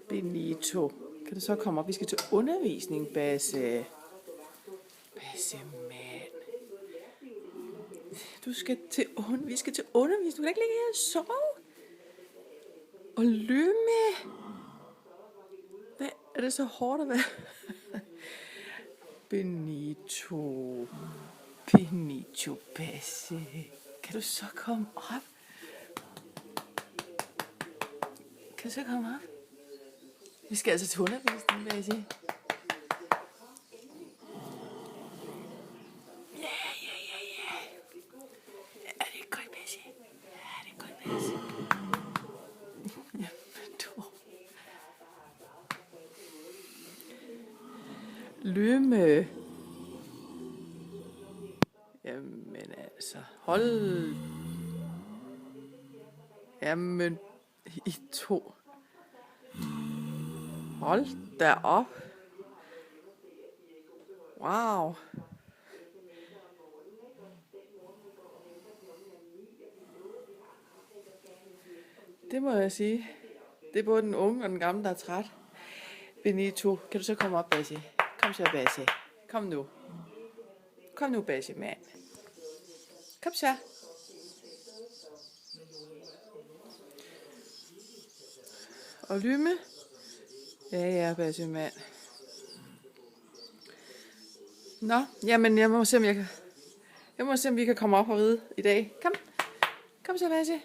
Benito, kan du så komme op? Vi skal til undervisning, Basse. Basse, mand. Vi skal til undervisning. Du kan ikke ligge her og sove. Og lømme. Hvad er det så hårdt at være? Benito. Benito, Basse. Kan du så komme op? Kan du så komme op? Vi skal altså til undervisning, Basse. Ja. Er det godt, Basse? Ja, det er godt, Basse. Jamen, du. Lømme. Jamen altså, hold. Jamen, I to. Hold da op. Wow. Det må jeg sige. Det er både den unge og den gamle, der er træt. Benito, kan du så komme op, Basse? Kom så, Basse. Kom nu. Kom nu, Basse, mand. Kom så. Og Lymme. Ja, Basse, mand. Nå, jamen jeg må se, om vi kan komme op og ride i dag. Kom så, Basse.